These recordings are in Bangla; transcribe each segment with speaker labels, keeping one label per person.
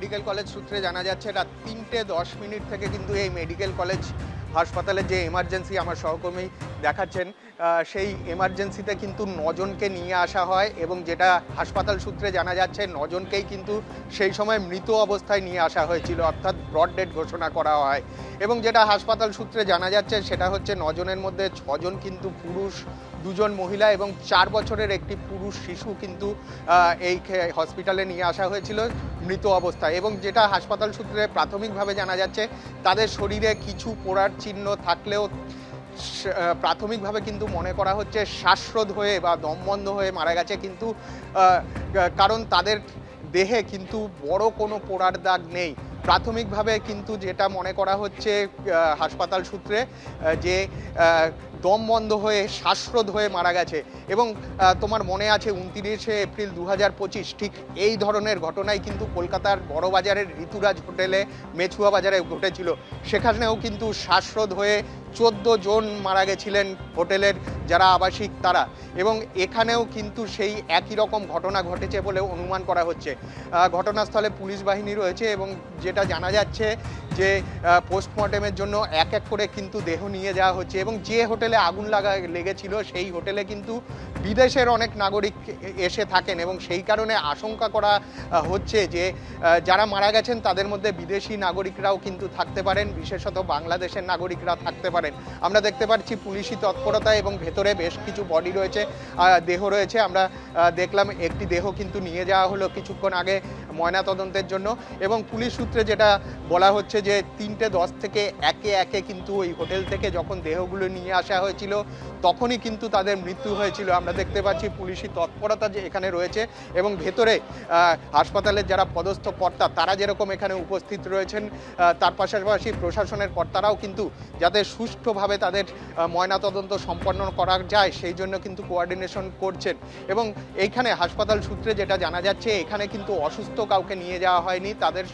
Speaker 1: মেডিকেল কলেজ সূত্রে জানা যাচ্ছে রাত 3:10 থেকে কিন্তু এই মেডিকেল কলেজ হাসপাতালে যে এমার্জেন্সি আমার সহকর্মী দেখাচ্ছেন সেই এমার্জেন্সিতে কিন্তু 9 জনকে নিয়ে আসা হয় এবং যেটা হাসপাতাল সূত্রে জানা যাচ্ছে 9 জনকেই কিন্তু সেই সময় মৃত অবস্থায় নিয়ে আসা হয়েছিল, অর্থাৎ ব্রড ডেড ঘোষণা করা হয়। এবং যেটা হাসপাতাল সূত্রে জানা যাচ্ছে সেটা হচ্ছে 9 জনের মধ্যে 6 জন কিন্তু পুরুষ, 2 জন মহিলা এবং 4 বছরের একটি পুরুষ শিশু কিন্তু এই হসপিটালে নিয়ে আসা হয়েছিল মৃত অবস্থায়। এবং যেটা হাসপাতাল সূত্রে প্রাথমিকভাবে জানা যাচ্ছে তাদের শরীরে কিছু পোড়ার চিহ্ন থাকলেও প্রাথমিকভাবে কিন্তু মনে করা হচ্ছে শ্বাসরোধ হয়ে বা দম বন্ধ হয়ে মারা গেছে, কিন্তু কারণ তাদের দেহে কিন্তু বড় কোনো পোড়ার দাগ নেই। প্রাথমিকভাবে কিন্তু যেটা মনে করা হচ্ছে হাসপাতাল সূত্রে যে দম বন্ধ হয়ে শ্বাসরোধ হয়ে মারা গেছে। এবং তোমার মনে আছে 29শে এপ্রিল 2025 ঠিক এই ধরনের ঘটনাই কিন্তু কলকাতার বড়বাজারের ঋতুরাজ হোটেলে মেছুয়া বাজারে ঘটেছিল। সেখানেও কিন্তু শ্বাসরোধ হয়ে 14 জন মারা গেছিলেন হোটেলের যারা আবাসিক তারা, এবং এখানেও কিন্তু সেই একই রকম ঘটনা ঘটেছে বলে অনুমান করা হচ্ছে। ঘটনাস্থলে পুলিশ বাহিনী রয়েছে এবং যেটা জানা যাচ্ছে যে পোস্টমর্টেমের জন্য এক এক করে কিন্তু দেহ নিয়ে যাওয়া হচ্ছে। এবং যে হোটেলে আগুন লেগেছিল সেই হোটেলে কিন্তু বিদেশের অনেক নাগরিক এসে থাকেন এবং সেই কারণে আশঙ্কা করা হচ্ছে যে যারা মারা গেছেন তাদের মধ্যে বিদেশি নাগরিকরাও কিন্তু থাকতে পারেন, বিশেষত বাংলাদেশের নাগরিকরা থাকতে পারেন। আমরা দেখতে পাচ্ছি পুলিশি তৎপরতা এবং ভেতরে বেশ কিছু বডি রয়েছে, দেহ রয়েছে। আমরা দেখলাম একটি দেহ কিন্তু নিয়ে যাওয়া হলো কিছুক্ষণ আগে ময়নাতদন্তের জন্য। এবং পুলিশ সূত্রে যেটা বলা হচ্ছে যে 3:10 থেকে একে একে কিন্তু ওই হোটেল থেকে যখন দেহগুলো নিয়ে আসা হয়েছিল তখনই কিন্তু তাদের মৃত্যু হয়েছিল। আমরা দেখতে পাচ্ছি পুলিশি তৎপরতা যে এখানে রয়েছে এবং ভেতরে হাসপাতালের যারা পদস্থ কর্তা তারা যেরকম এখানে উপস্থিত রয়েছেন, তার পাশাপাশি প্রশাসনের কর্তারাও কিন্তু যাতে সুষ্ঠুভাবে তাদের ময়নাতদন্ত সম্পন্ন করা যায় সেই জন্য কিন্তু কোঅর্ডিনেশন করছেন। এবং এইখানে হাসপাতাল সূত্রে যেটা জানা যাচ্ছে এখানে কিন্তু অসুস্থ কাউকে নিয়ে যাওয়া হয়নি, তাদের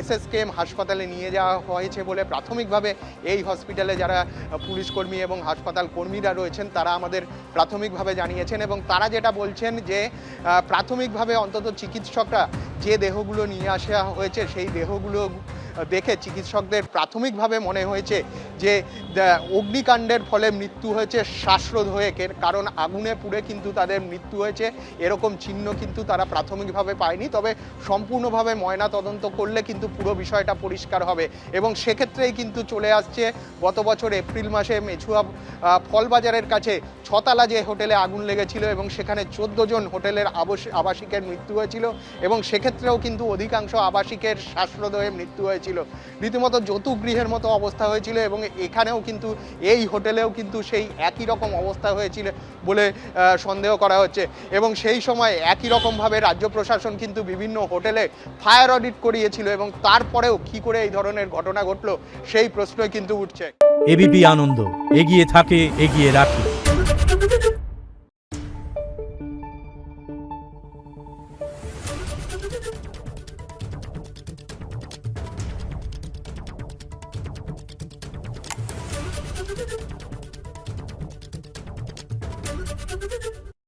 Speaker 1: SSKM হাসপাতালে নিয়ে যাওয়া হয়েছে বলে প্রাথমিকভাবে এই হসপিটালে যারা পুলিশ কর্মী এবং হাসপাতাল কর্মীরা রয়েছেন তারা আমাদের প্রাথমিকভাবে জানিয়েছেন। এবং তারা যেটা বলছেন যে প্রাথমিকভাবে অন্তত চিকিৎসকরা যে দেহগুলো নিয়ে আসা হয়েছে সেই দেহগুলো দেখে চিকিৎসকদের প্রাথমিকভাবে মনে হয়েছে যে অগ্নিকাণ্ডের ফলে মৃত্যু হয়েছে শ্বাসরোধ হয়ে, কারণ আগুনে পুড়ে কিন্তু তাদের মৃত্যু হয়েছে এরকম চিহ্ন কিন্তু তারা প্রাথমিকভাবে পায়নি। তবে সম্পূর্ণভাবে ময়না তদন্ত করলে কিন্তু পুরো বিষয়টা পরিষ্কার হবে। এবং সেক্ষেত্রেই কিন্তু চলে আসছে গত বছর এপ্রিল মাসে মেছুয়া ফলবাজারের কাছে 6তলা যে হোটেলে আগুন লেগেছিল এবং সেখানে 14 জন হোটেলের আবাসিকের মৃত্যু হয়েছিল এবং সেক্ষেত্রেও কিন্তু অধিকাংশ আবাসিকের শ্বাসরোধ হয়ে মৃত্যু হয়েছিল। রীতিমতো যৌতুগৃহের মতো অবস্থা হয়েছিল এবং এখানেও কিন্তু এই হোটেলেও কিন্তু সেই একই রকম অবস্থা হয়েছিল বলে সন্দেহ করা হচ্ছে। এবং সেই সময় একই রকমভাবে রাজ্য প্রশাসন কিন্তু বিভিন্ন হোটেলে ফায়ার অডিট করিয়েছিল এবং তারপরেও কি করে এই ধরনের ঘটনা ঘটলো সেই প্রশ্নই কিন্তু উঠছে।
Speaker 2: এবিপি আনন্দ এগিয়ে থাকে, এগিয়ে রাখে।
Speaker 3: Thank you.